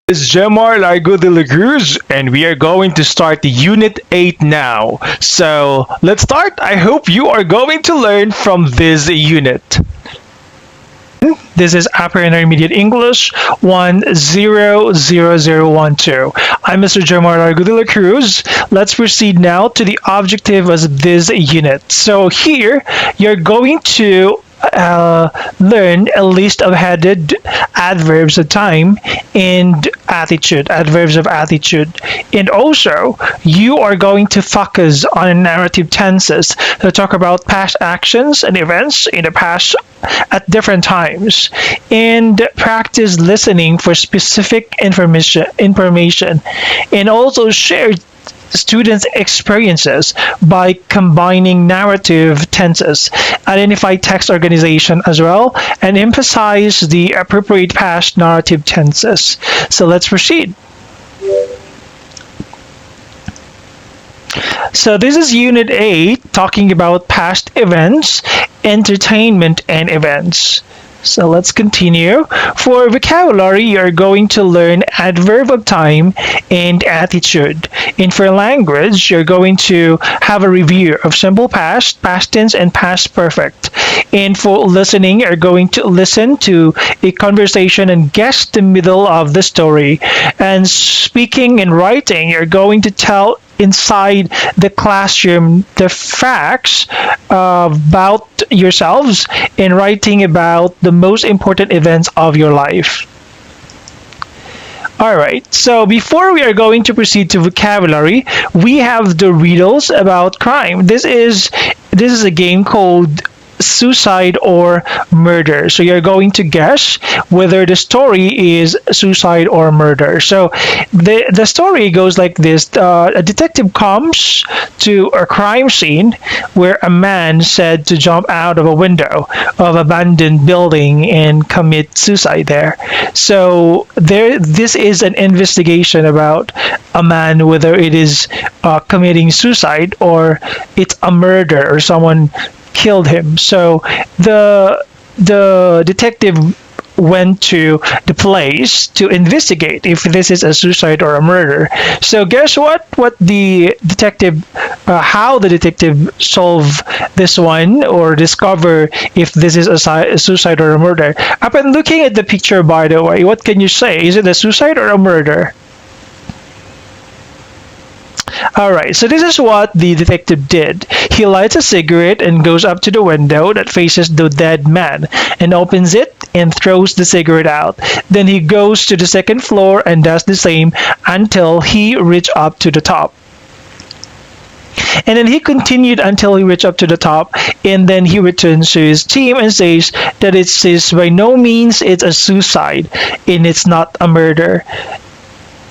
Is Gemar Largo de la Cruz, and we are going to start Unit 8 now. So let's start. I hope you are going to learn from this unit. This is Upper Intermediate English 100012. I'm Mr. Gemar Largo de la Cruz. Let's proceed now to the objective of this unit. So here, you're going to learn a list of headed adverbs of time and attitude, adverbs of attitude. And also, you are going to focus on narrative tenses to talk about past actions and events in the past at different times and practice listening for specific information and also share students' experiences by combining narrative tenses, identify text organization as well, and emphasize the appropriate past narrative tenses. So let's proceed. So this is Unit 8 talking about past events, entertainment, and events. So let's continue. For vocabulary, you're going to learn adverb of time and attitude. And for language, you're going to have a review of simple past, past tense, and past perfect. And for listening, you're going to listen to a conversation and guess the middle of the story. And speaking and writing, you're going to tell inside the classroom the facts about yourselves and writing about the most important events of your life. Alright, so before we are going to proceed to vocabulary, we have the riddles about crime. This is a game called suicide or murder. So you're going to guess whether the story is suicide or murder. So the story goes like this. A detective comes to a crime scene where a man said to jump out of a window of abandoned building and commit suicide there. So this is an investigation about a man, whether it is committing suicide or it's a murder or someone killed him. So the detective went to the place to investigate if this is a suicide or a murder. So guess what? How the detective solve this one or discover if this is a suicide or a murder. Upon looking at the picture, by the way, what can you say? Is it a suicide or a murder? Alright, so this is what the detective did. He lights a cigarette and goes up to the window that faces the dead man and opens it and throws the cigarette out. Then he goes to the second floor and does the same until he reached up to the top. And then he continued until he reached up to the top, and then he returns to his team and says that it says by no means it's a suicide and it's not a murder.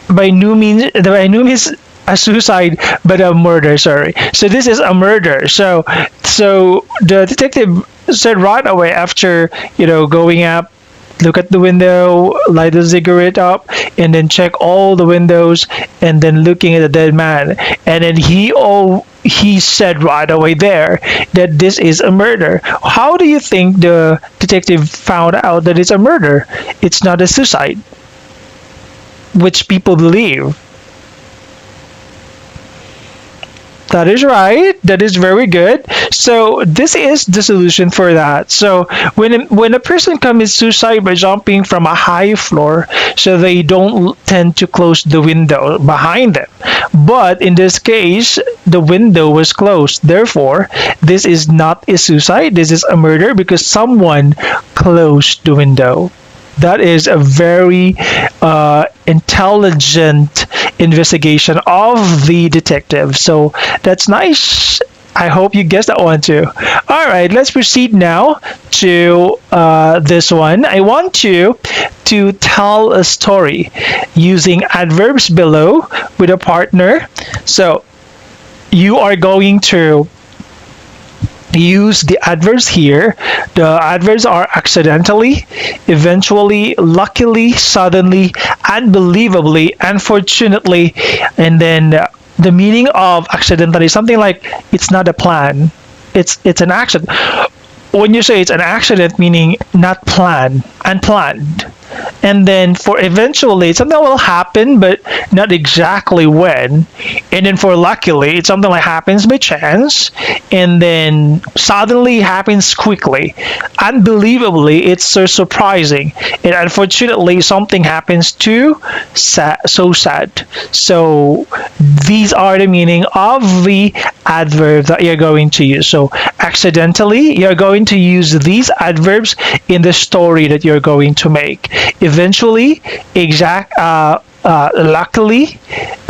By no means a suicide but a murder, sorry. So this is a murder. So the detective said right away after going up, look at the window, light the cigarette up, and then check all the windows, and then looking at the dead man, and then he said right away there that this is a murder. How do you think the detective found out that it's a murder? It's not a suicide, which people believe. That is right. That is very good. So this is the solution for that. So when a person commits suicide by jumping from a high floor, so they don't tend to close the window behind them. But in this case, the window was closed. Therefore, this is not a suicide. This is a murder because someone closed the window. That is a very intelligent investigation of the detective. So that's nice. I hope you guessed that one too. All right, let's proceed now to this one. I want you to tell a story using adverbs below with a partner. So you are going to use the adverbs here. The adverbs are accidentally, eventually, luckily, suddenly, unbelievably, unfortunately, and then the meaning of accidentally is something like it's not a plan. It's an accident. When you say it's an accident, meaning not planned, unplanned. And then for eventually, it's something will happen, but not exactly when. And then for luckily, it's something that happens by chance, and then suddenly happens quickly. Unbelievably, it's so surprising. And unfortunately, something happens too so sad. So these are the meaning of the adverb that you're going to use. So accidentally, you're going to use these adverbs in the story that you're going to make. Eventually, luckily,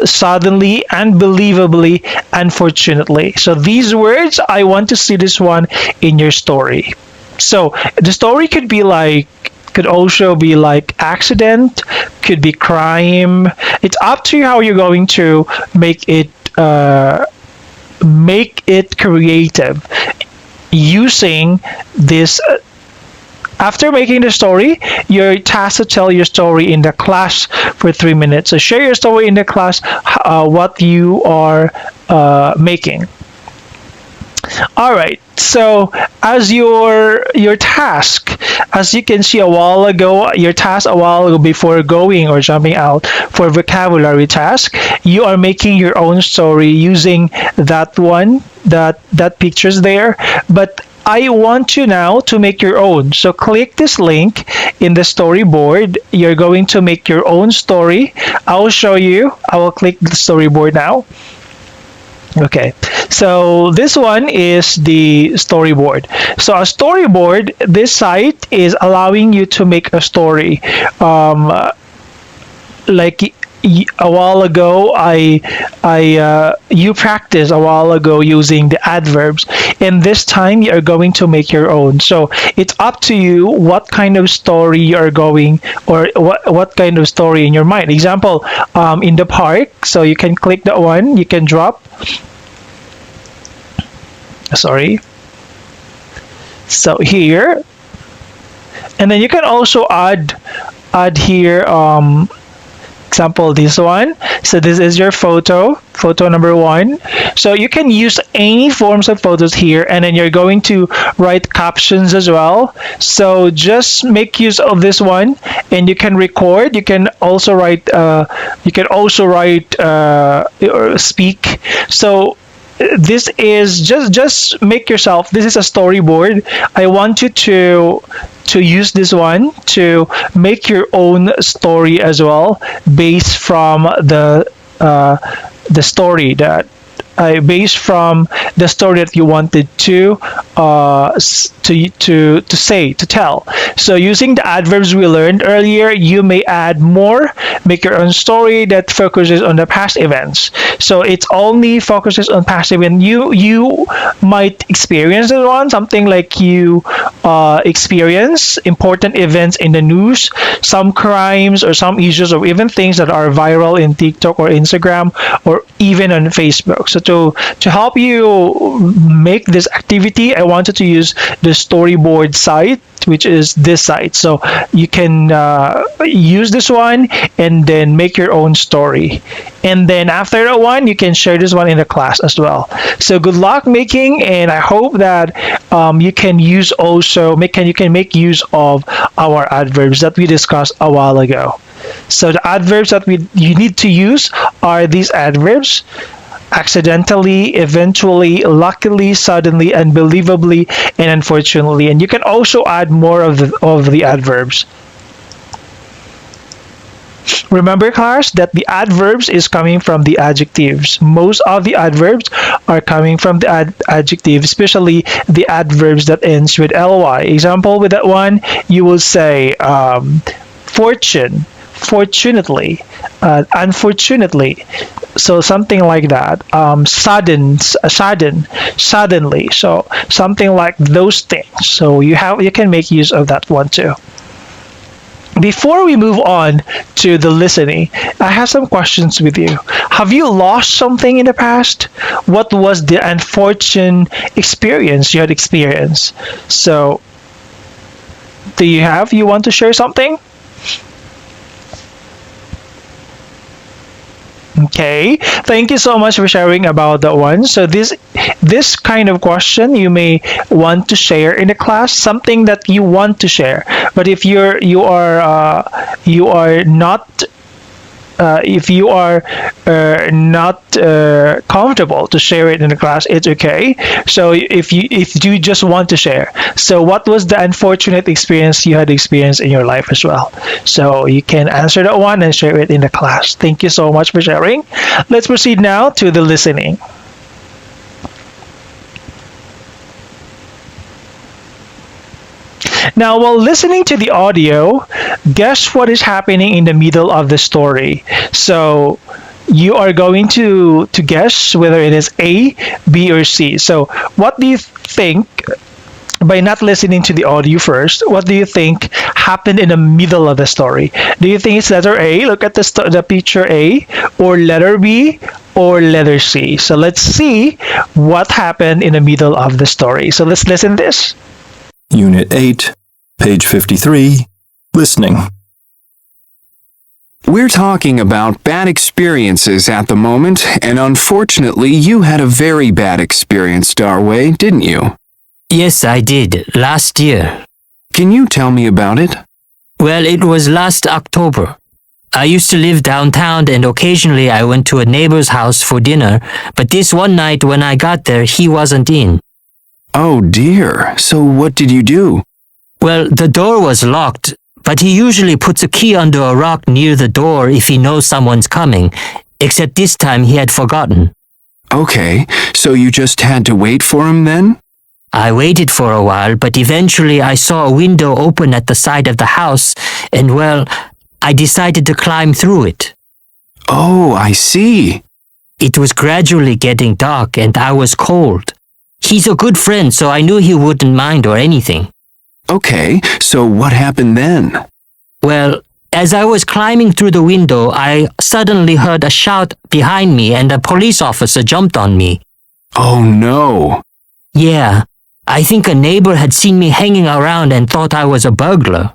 suddenly, unbelievably, unfortunately. So these words, I want to see this one in your story. So the story could also be like accident, could be crime. It's up to you how you're going to make it creative using this. After making the story, you're tasked to tell your story in the class for 3 minutes. So share your story in the class, what you are making. All right. So as your task, as you can see a while ago, your task a while ago before going or jumping out for vocabulary task, you are making your own story using that one, that pictures there. But I want you now to make your own. So click this link in the storyboard. You're going to make your own story. I will show you. I will click the storyboard now. Okay, so this one is the storyboard. So a storyboard, this site is allowing you to make a story. Like a while ago, you practiced a while ago using the adverbs, and this time you are going to make your own. So it's up to you what kind of story you are going, or what kind of story in your mind. Example, in the park. So you can click that one. You can drop. Sorry. So here, and then you can also add here. Example, this one. So this is your photo number 1. So you can use any forms of photos here, and then you're going to write captions as well. So just make use of this one, and you can record. You can also write. Or speak. So this is just make yourself. This is a storyboard. I want you to use this one to make your own story as well, based from the story that based from the story that you wanted to tell. So using the adverbs we learned earlier, you may add more, make your own story that focuses on the past events. So it only focuses on past events. You might experience this one, something like you experience important events in the news, some crimes or some issues, or even things that are viral in TikTok or Instagram or even on Facebook. So to help you make this activity, I wanted to use the storyboard site, which is this site. So you can use this one and then make your own story. And then after that one, you can share this one in the class as well. So good luck making, and I hope that you can make use of our adverbs that we discussed a while ago. So the adverbs that you need to use are these adverbs: accidentally, eventually, luckily, suddenly, unbelievably, and unfortunately. And you can also add more of the adverbs. Remember, class, that the adverbs is coming from the adjectives. Most of the adverbs are coming from the adjective, especially the adverbs that ends with ly. Example with that one, you will say fortune, fortunately, unfortunately. So something like that. Suddenly. So something like those things. So you can make use of that one too. Before we move on to the listening, I have some questions with you. Have you lost something in the past? What was the unfortunate experience you had experienced? So, you want to share something? Okay, thank you so much for sharing about that one. So this kind of question you may want to share in a class, something that you want to share. But if you are not if you are not comfortable to share it in the class, it's okay. So if you just want to share, so what was the unfortunate experience you had experienced in your life as well? So you can answer that one and share it in the class. Thank you so much for sharing. Let's proceed now to the listening. Now, while listening to the audio, guess what is happening in the middle of the story? So, you are going to guess whether it is A, B, or C. So, what do you think by not listening to the audio first? What do you think happened in the middle of the story? Do you think it's letter A? Look at the picture A, or letter B, or letter C. So, let's see what happened in the middle of the story. So, let's listen this. Unit 8, page 53, listening. We're talking about bad experiences at the moment, and unfortunately, you had a very bad experience, Darway, didn't you? Yes, I did, last year. Can you tell me about it? Well, it was last October. I used to live downtown and occasionally I went to a neighbor's house for dinner, but this one night when I got there, he wasn't in. Oh dear, so what did you do? Well, the door was locked, but he usually puts a key under a rock near the door if he knows someone's coming, except this time he had forgotten. Okay, so you just had to wait for him then? I waited for a while, but eventually I saw a window open at the side of the house, and well, I decided to climb through it. Oh, I see. It was gradually getting dark and I was cold. He's a good friend, so I knew he wouldn't mind or anything. Okay, so what happened then? Well, as I was climbing through the window, I suddenly heard a shout behind me and a police officer jumped on me. Oh no. Yeah, I think a neighbor had seen me hanging around and thought I was a burglar.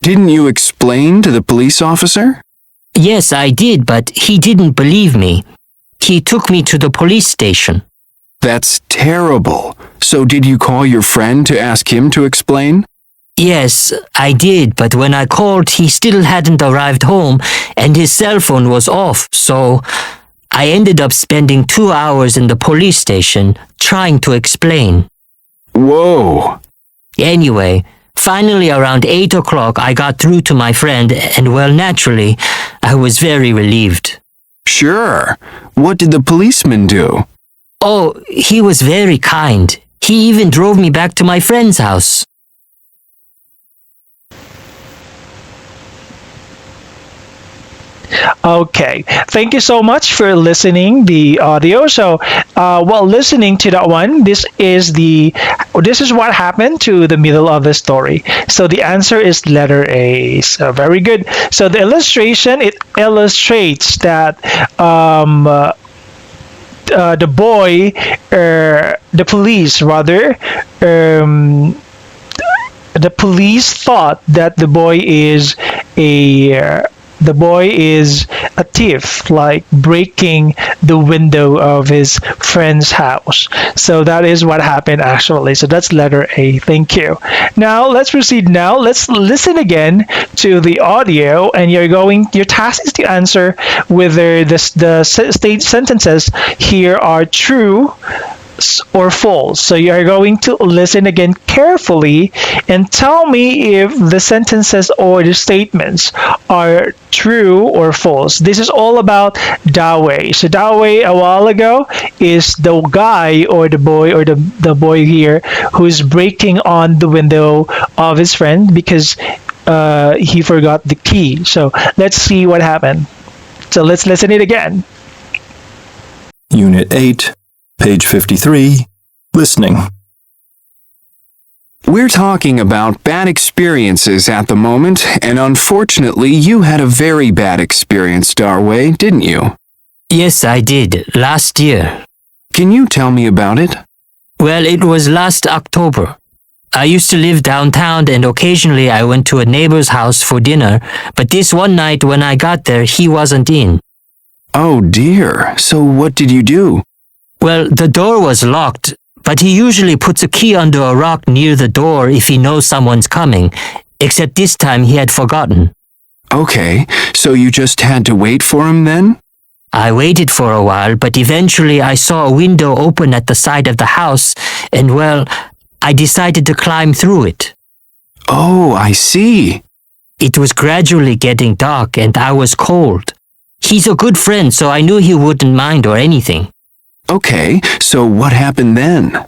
Didn't you explain to the police officer? Yes, I did, but he didn't believe me. He took me to the police station. That's terrible. So did you call your friend to ask him to explain? Yes, I did, but when I called, he still hadn't arrived home and his cell phone was off, so I ended up spending 2 hours in the police station trying to explain. Whoa. Anyway, finally around 8 o'clock I got through to my friend and well, naturally, I was very relieved. Sure. What did the policeman do? Oh, he was very kind. He even drove me back to my friend's house. Okay, thank you so much for listening the audio. So, while listening to that one, this is what happened to the middle of the story. So the answer is letter A. So very good. So the illustration, it illustrates that the boy, the police rather, the police thought that the boy is a thief, like breaking the window of his friend's house. So that is what happened actually. So that's letter A. Thank you. Now let's proceed. Now let's listen again to the audio, and your task is to answer whether the state sentences here are true or false. So you are going to listen again carefully and tell me if the sentences or the statements are true or false. This is all about Dawei. So Dawei a while ago is the guy or the boy here who's breaking on the window of his friend because he forgot the key. So let's see what happened. So let's listen it again. Unit 8, page 53, listening. We're talking about bad experiences at the moment, and unfortunately, you had a very bad experience, Darway, didn't you? Yes, I did, last year. Can you tell me about it? Well, it was last October. I used to live downtown and occasionally I went to a neighbor's house for dinner, but this one night when I got there, he wasn't in. Oh dear. So what did you do? Well, the door was locked, but he usually puts a key under a rock near the door if he knows someone's coming, except this time he had forgotten. Okay, so you just had to wait for him then? I waited for a while, but eventually I saw a window open at the side of the house, and well, I decided to climb through it. Oh, I see. It was gradually getting dark and I was cold. He's a good friend, so I knew he wouldn't mind or anything. Okay, so what happened then?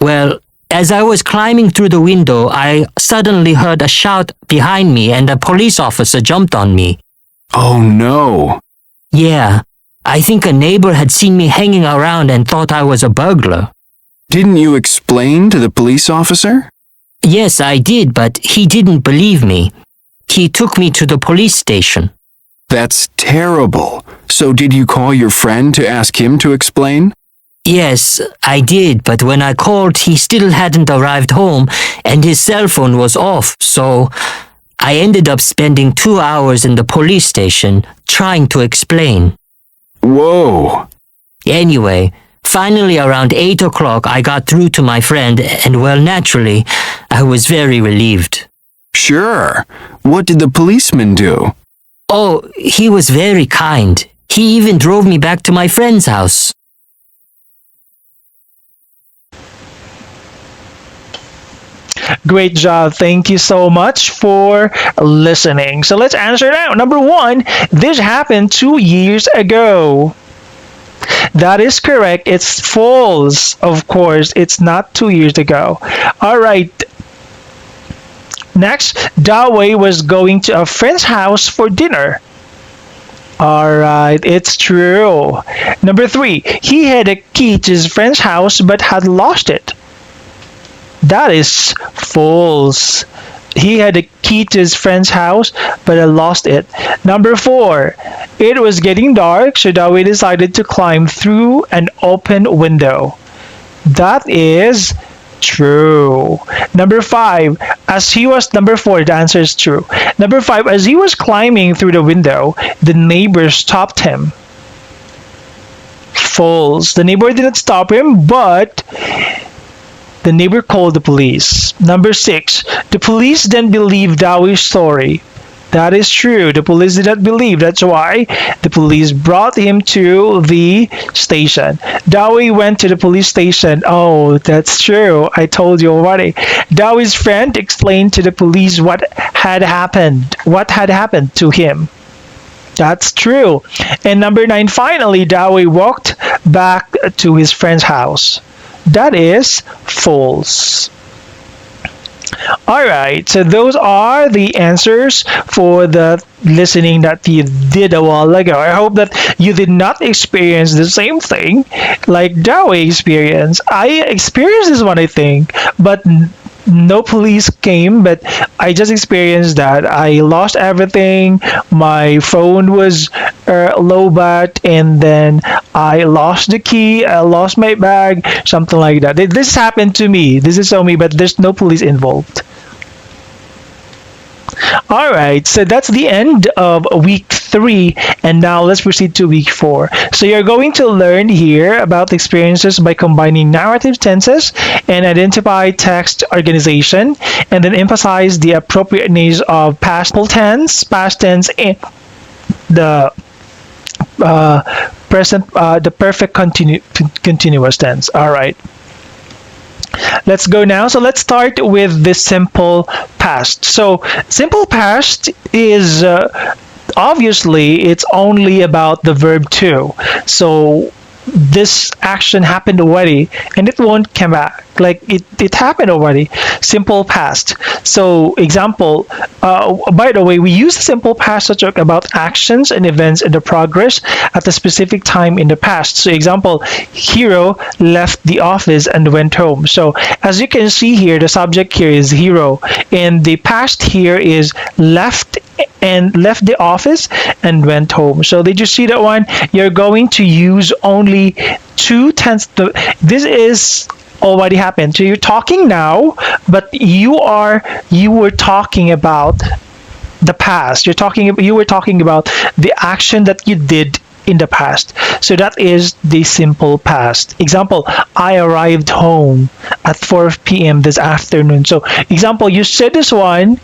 Well, as I was climbing through the window, I suddenly heard a shout behind me and a police officer jumped on me. Oh no. Yeah, I think a neighbor had seen me hanging around and thought I was a burglar. Didn't you explain to the police officer? Yes, I did, but he didn't believe me. He took me to the police station. That's terrible. So did you call your friend to ask him to explain? Yes, I did, but when I called, he still hadn't arrived home and his cell phone was off, so I ended up spending 2 hours in the police station trying to explain. Whoa. Anyway, finally around 8 o'clock I got through to my friend and well, naturally, I was very relieved. Sure. What did the policeman do? Oh, he was very kind. He even drove me back to my friend's house. Great job. Thank you so much for listening. So let's answer now. Number one, this happened 2 years ago. That is correct. It's false. Of course, it's not 2 years ago. All right. Next, Dawei was going to a friend's house for dinner. All right, it's true. Number three, he had a key to his friend's house but had lost it. That is false. He had a key to his friend's house but had lost it. Number four, it was getting dark, so Dawei decided to climb through an open window. That is true. Number five, number four, the answer is true. Number five, as he was climbing through the window, the neighbor stopped him. False. The neighbor didn't stop him, but the neighbor called the police. Number six, the police then believed Dawei's story. That is true. The police did not believe. That's why the police brought him to the station. Dawei went to the police station. Oh, that's true. I told you already. Dawei's friend explained to the police what had happened. What had happened to him. That's true. And number nine, finally, Dawei walked back to his friend's house. That is false. Alright, so those are the answers for the listening that you did a while ago. I hope that you did not experience the same thing like Dawei experienced. I experienced this one, I think, but no police came, but I just experienced that. I lost everything. My phone was low bat, and then I lost the key. I lost my bag, something like that. This happened to me. This is so me, but there's no police involved. All right, so that's the end of week 3, and now let's proceed to week 4. So you're going to learn here about experiences by combining narrative tenses and identify text organization, and then emphasize the appropriateness of past tense, and the the perfect continuous tense. All right. Let's go now. So let's start with the simple past. So simple past is obviously it's only about the verb to. So this action happened already and it won't come back. Like it happened already. Simple past. So example, by the way, we use simple past to talk about actions and events in the progress at a specific time in the past. So example, Hiro left the office and went home. So as you can see here, the subject here is Hiro, and the past here is left the office and went home. So did you see that one? You're going to use only two tense. This is already happened. So you're talking now, but you were talking about the past. You were talking about the action that you did in the past. So that is the simple past. Example, I arrived home at 4 p.m. this afternoon. So example, you said this one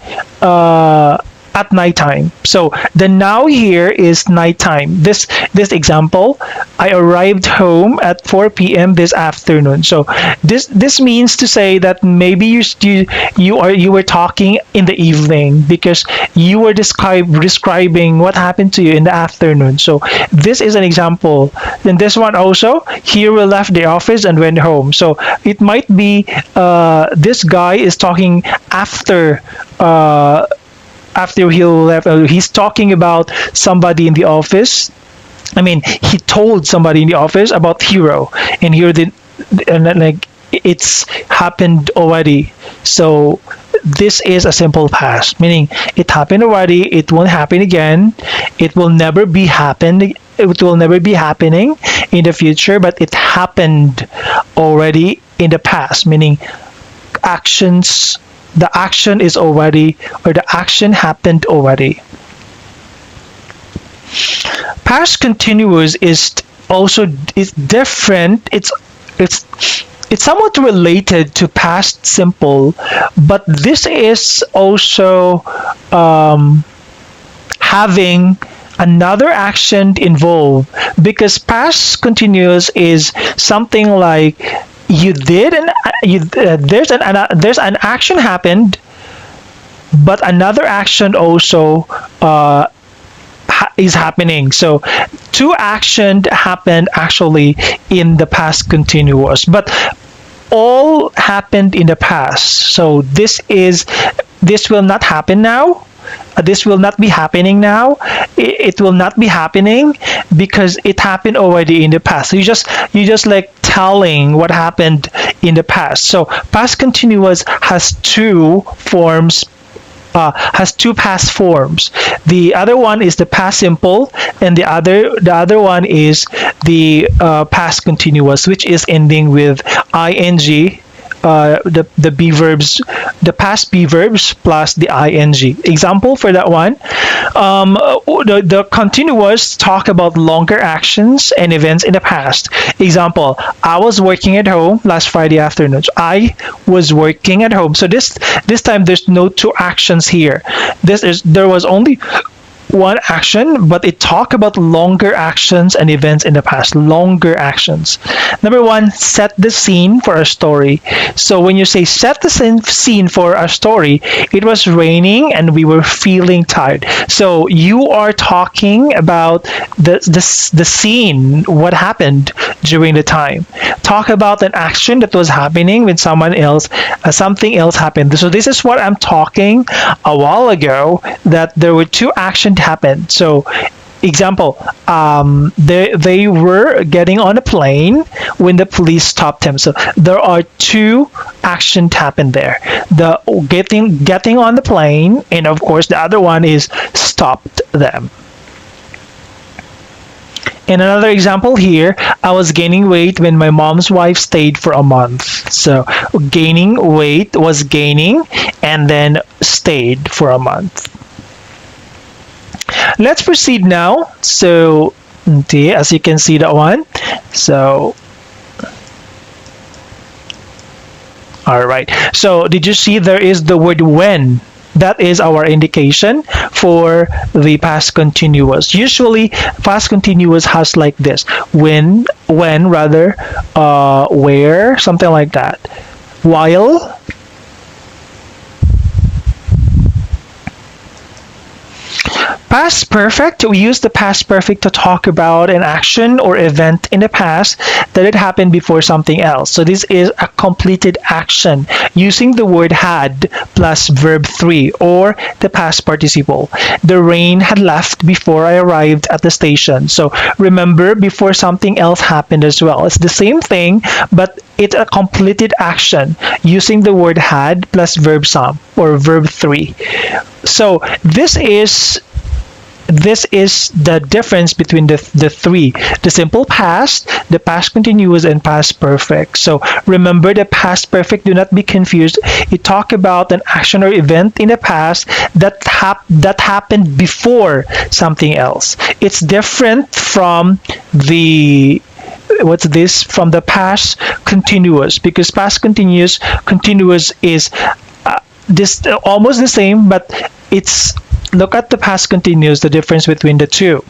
at nighttime. So the now here is nighttime. This example, I arrived home at 4 p.m. this afternoon. So this means to say that maybe you were talking in the evening because you were describing what happened to you in the afternoon. So this is an example. Then this one also, here we left the office and went home. So it might be this guy is talking after he left. He's talking about somebody in the office. I mean, he told somebody in the office about Hero, and here and then, like, it's happened already. So this is a simple past, meaning it happened already. It won't happen again. It will never be happen. It will never be happening in the future, but it happened already in the past, meaning actions. The action is already, or the action happened already. Past continuous is also is different. It's somewhat related to past simple, but this is also having another action involved, because past continuous is something like you did and there's an action happened, but another action also is happening. So two actions happened actually in the past continuous, but all happened in the past. So this will not happen now. This will not be happening now. It will not be happening because it happened already in the past. You just like telling what happened in the past. So past continuous has two forms. Has two past forms. The other one is the past simple, and the other one is the past continuous, which is ending with ing. The be verbs, the past be verbs plus the ing. Example for that one, the continuous talk about longer actions and events in the past. Example, I was working at home last Friday afternoon. So I was working at home. So this time there's no two actions here. There was only one action, but it talk about longer actions and events in the past. Longer actions. Number one, set the scene for a story. So when you say set the scene for a story, it was raining and we were feeling tired. So you are talking about the scene, what happened during the time. Talk about an action that was happening with someone else. Something else happened. So this is what I'm talking a while ago, that there were two actions happened. So example, they were getting on a plane when the police stopped him. So there are two actions happened there. The getting on the plane, and of course the other one is stopped them. In another example here, I was gaining weight when my mom's wife stayed for a month. So gaining weight was gaining and then stayed for a month. Let's proceed now. So as you can see that one. So all right. So did you see there is the word when? That is our indication for the past continuous. Usually past continuous has like this: when rather, where, something like that. While, past perfect, we use the past perfect to talk about an action or event in the past that had happened before something else. So this is a completed action using the word had plus verb 3 or the past participle. The rain had left before I arrived at the station. So remember, before something else happened as well. It's the same thing, but it's a completed action using the word had plus verb some or verb 3. So this is this is the difference between the three: the simple past, the past continuous, and past perfect. So remember, the past perfect, do not be confused. It talk about an action or event in the past that happened before something else. It's different from the what's this from the past continuous, because past continuous is this almost the same, but it's look at the past continuous, the difference between the two.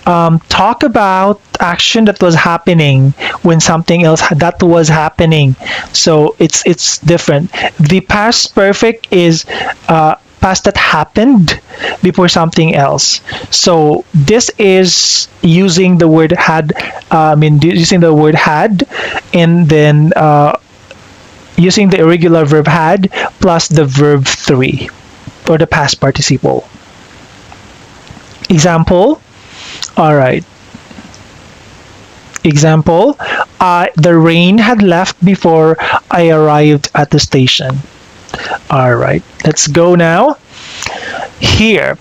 Talk about action that was happening when something else that was happening. So it's different. The past perfect is past that happened before something else. So this is using the word had. Using the word had, and then using the irregular verb had plus the verb 3, or the past participle. Example. All right. Example. The rain had left before I arrived at the station. All right. Let's go now. Here.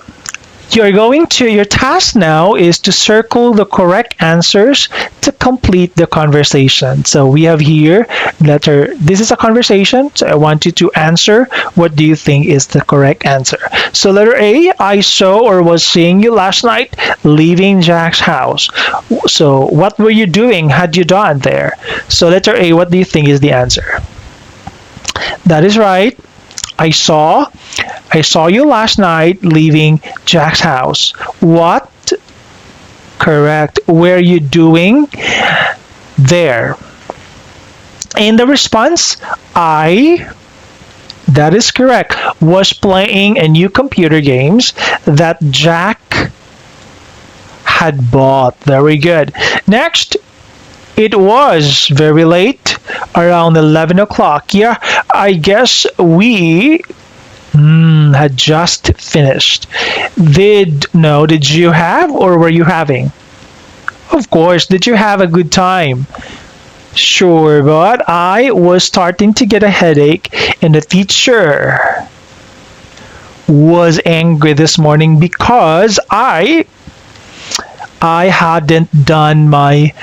Your task now is to circle the correct answers to complete the conversation. So we have here this is a conversation, so I want you to answer what do you think is the correct answer. So letter A, I saw or was seeing you last night leaving Jack's house. So what were you doing? Had you done there? So letter A, what do you think is the answer? That is right. I saw you last night leaving Jack's house. What? Correct. Were you doing there? In the response, that is correct, was playing a new computer games that Jack had bought. Very good. Next, it was very late, around 11 o'clock. Yeah, I guess we had just finished. Did you have, or were you having? Of course, did you have a good time? Sure, but I was starting to get a headache, and the teacher was angry this morning because I hadn't done my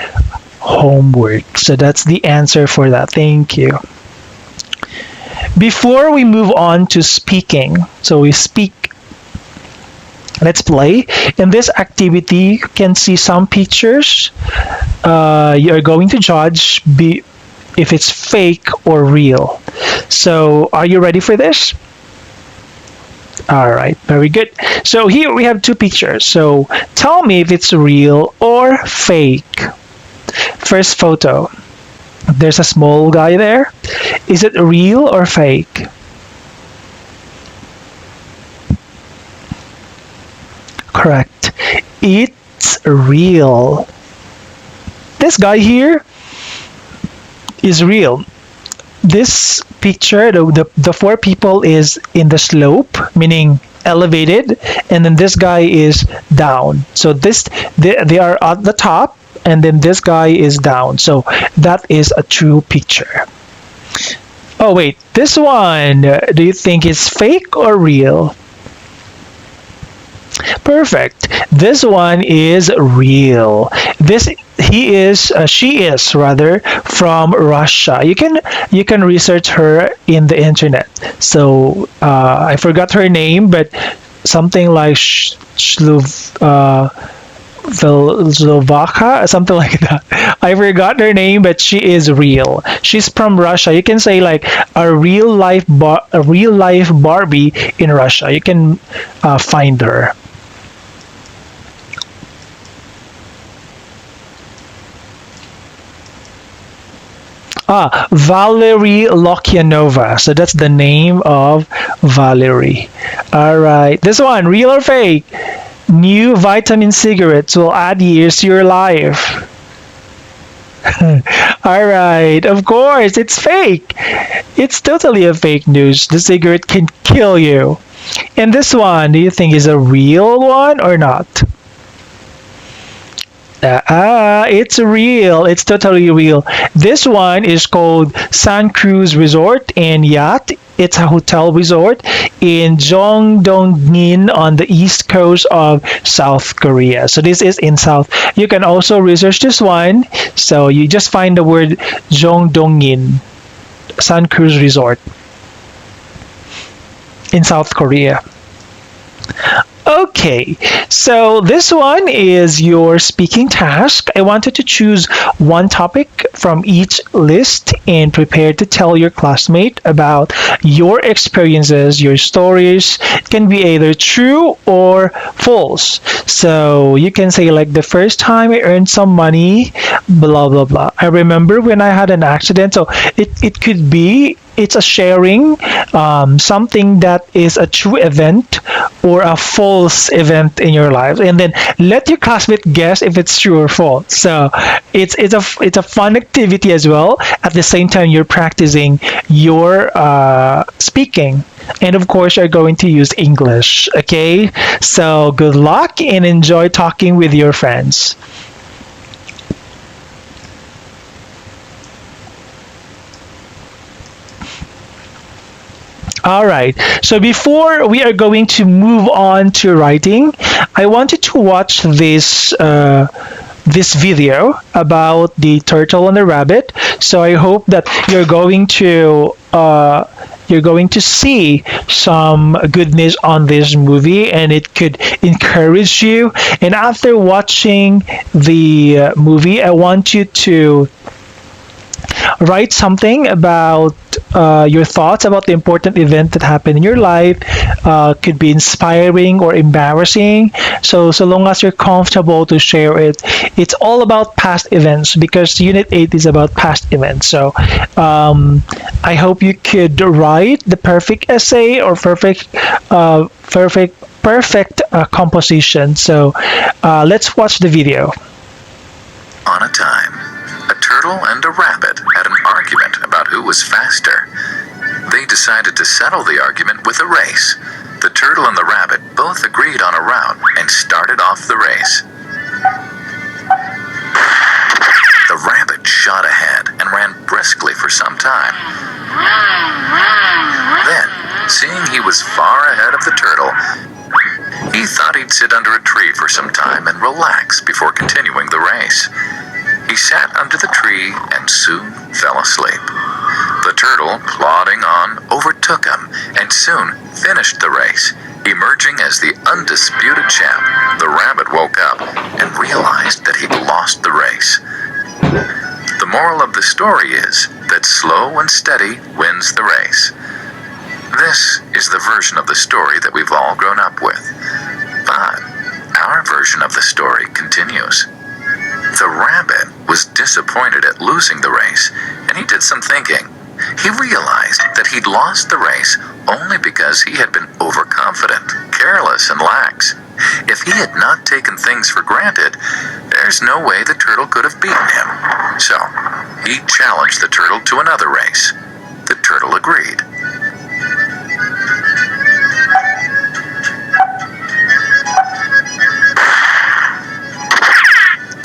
homework. So that's the answer for that. Thank you. Before we move on to speaking, so we speak, let's play. In this activity, you can see some pictures. You're going to judge if it's fake or real. So are you ready for this? All right, very good. So here we have two pictures. So tell me if it's real or fake. First photo. There's a small guy there. Is it real or fake? Correct. It's real. This guy here is real. This picture, the four people is in the slope, meaning elevated, and then this guy is down. So they are at the top, and then this guy is down. So that is a true picture. Oh wait, this one, do you think it's fake or real? Perfect. This one is real. She is rather from Russia. You can research her in the internet. So I forgot her name, but something like Slovaka, something like that. I forgot her name, but she is real. She's from Russia. You can say like a real life Barbie in Russia. You can find her. Valerie Lokyanova. So that's the name of Valerie. All right. This one, real or fake? New vitamin cigarettes will add years to your life. All right. Of course, it's fake. It's totally a fake news. The cigarette can kill you. And this one, do you think is a real one or not? It's real. It's totally real. This one is called Sun Cruise Resort and Yacht. It's a hotel resort in Jongdongin on the east coast of South Korea. So this is in South. You can also research this one. So you just find the word Jongdongin Sun Cruise Resort in South Korea. Okay, so this one is your speaking task. I wanted to choose one topic from each list and prepare to tell your classmate about your experiences, your stories. It can be either true or false. So you can say like the first time I earned some money, blah blah blah. I remember when I had an accident. So it could be it's a sharing something that is a true event or a false event in your life, and then let your classmate guess if it's true or false. So it's a fun activity as well. At the same time, you're practicing your speaking, and of course, you're going to use English. Okay, so good luck and enjoy talking with your friends. All right. So before we are going to move on to writing, I wanted to watch this video about the turtle and the rabbit. So I hope that you're going to see some goodness on this movie, and it could encourage you. And after watching the movie, I want you to write something about your thoughts about the important event that happened in your life. Could be inspiring or embarrassing. So long as you're comfortable to share it. It's all about past events because Unit 8 is about past events. So I hope you could write the perfect essay or perfect composition. So let's watch the video. On a time, a turtle and a rabbit had an argument about who was faster. They decided to settle the argument with a race. The turtle and the rabbit both agreed on a route and started off the race. The rabbit shot ahead and ran briskly for some time. Then, seeing he was far ahead of the turtle, he thought he'd sit under a tree for some time and relax before continuing the race. He sat under the tree and soon fell asleep. The turtle, plodding on, overtook him and soon finished the race, emerging as the undisputed champ. The rabbit woke up and realized that he'd lost the race. The moral of the story is that slow and steady wins the race. This is the version of the story that we've all grown up with. But our version of the story continues. The rabbit was disappointed at losing the race, and he did some thinking. He realized that he'd lost the race only because he had been overconfident, careless, and lax. If he had not taken things for granted, there's no way the turtle could have beaten him. So, he challenged the turtle to another race. The turtle agreed.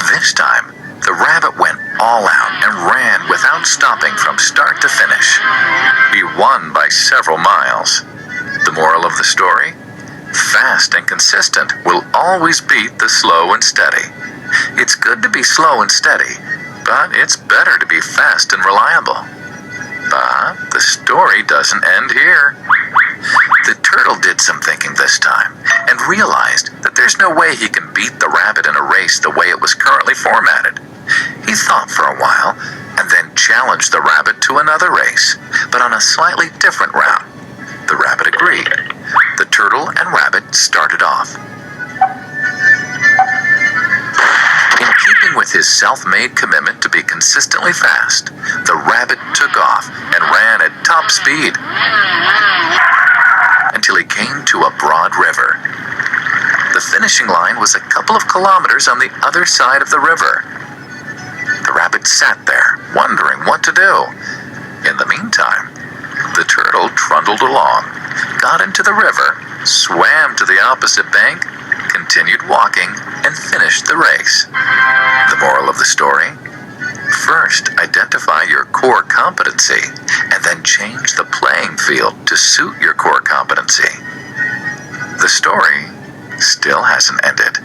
This time, the rabbit went all out and ran without stopping from start to finish. He won by several miles. The moral of the story? Fast and consistent will always beat the slow and steady. It's good to be slow and steady, but it's better to be fast and reliable. But the story doesn't end here. The turtle did some thinking this time and realized that there's no way he can beat the rabbit in a race the way it was currently formatted. He thought for a while and then challenged the rabbit to another race, but on a slightly different route. The rabbit agreed. The turtle and rabbit started off. In keeping with his self-made commitment to be consistently fast, the rabbit took off and ran at top speed until he came to a broad river. The finishing line was a couple of kilometers on the other side of the river. The rabbit sat there, wondering what to do. In the meantime, the turtle trundled along, got into the river, swam to the opposite bank, continued walking and finished the race. The moral of the story? First, identify your core competency and then change the playing field to suit your core competency. The story still hasn't ended.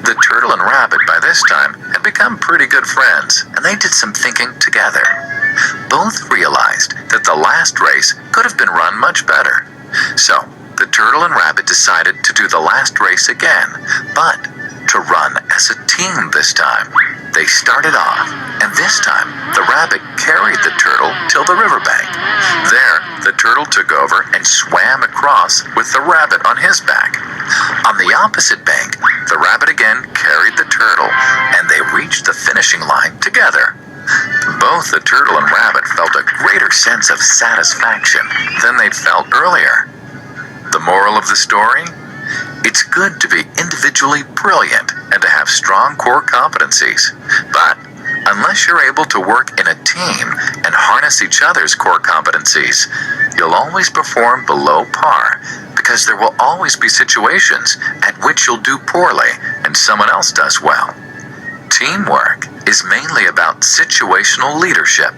The turtle and rabbit by this time had become pretty good friends, and they did some thinking together. Both realized that the last race could have been run much better. So, the turtle and rabbit decided to do the last race again, but to run as a team this time. They started off, and this time, the rabbit carried the turtle till the riverbank. There, the turtle took over and swam across with the rabbit on his back. On the opposite bank, the rabbit again carried the turtle, and they reached the finishing line together. Both the turtle and rabbit felt a greater sense of satisfaction than they'd felt earlier. The moral of the story? It's good to be individually brilliant and to have strong core competencies, but unless you're able to work in a team and harness each other's core competencies, you'll always perform below par because there will always be situations at which you'll do poorly and someone else does well. Teamwork is mainly about situational leadership,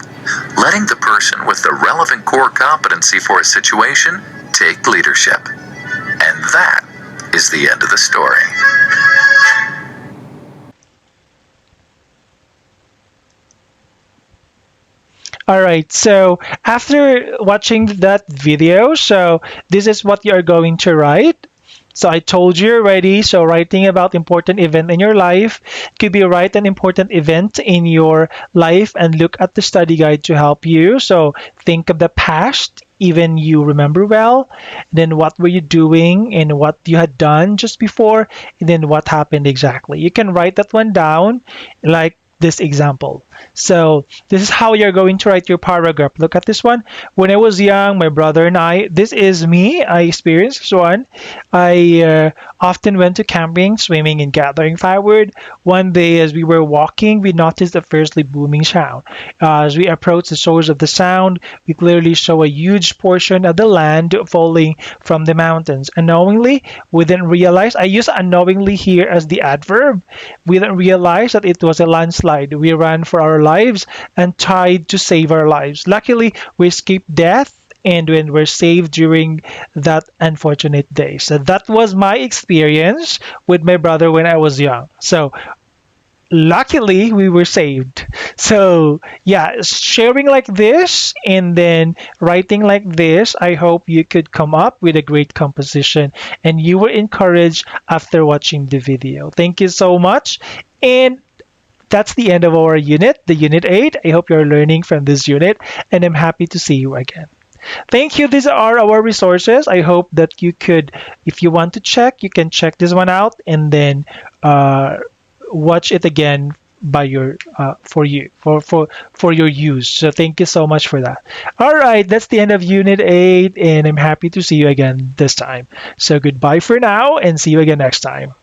letting the person with the relevant core competency for a situation take leadership. And that is the end of the story. All right, so after watching that video, so this is what you are going to write. So I told you already, so writing about important event in your life could be write an important event in your life and look at the study guide to help you. So think of the past, even you remember well, then what were you doing and what you had done just before, and then what happened exactly. You can write that one down like this example. So this is how you're going to write your paragraph. Look at this one. When I was young, my brother and I, this is me, I experienced this one. I often went to camping, swimming, and gathering firewood. One day as we were walking, we noticed a fiercely booming sound. As we approached the source of the sound, we clearly saw a huge portion of the land falling from the mountains. Unknowingly, we didn't realize, I use unknowingly here as the adverb. We didn't realize that it was a landslide. We ran for our lives and tried to save our lives. Luckily, we escaped death and when we're saved during that unfortunate day. So that was my experience with my brother when I was young. So luckily, we were saved. So yeah, sharing like this and then writing like this, I hope you could come up with a great composition and you were encouraged after watching the video. Thank you so much. And that's the end of our unit, the Unit 8. I hope you're learning from this unit, and I'm happy to see you again. Thank you. These are our resources. I hope that you could, if you want to check, you can check this one out and then watch it again by your for your use. So thank you so much for that. All right, that's the end of Unit 8, and I'm happy to see you again this time. So goodbye for now, and see you again next time.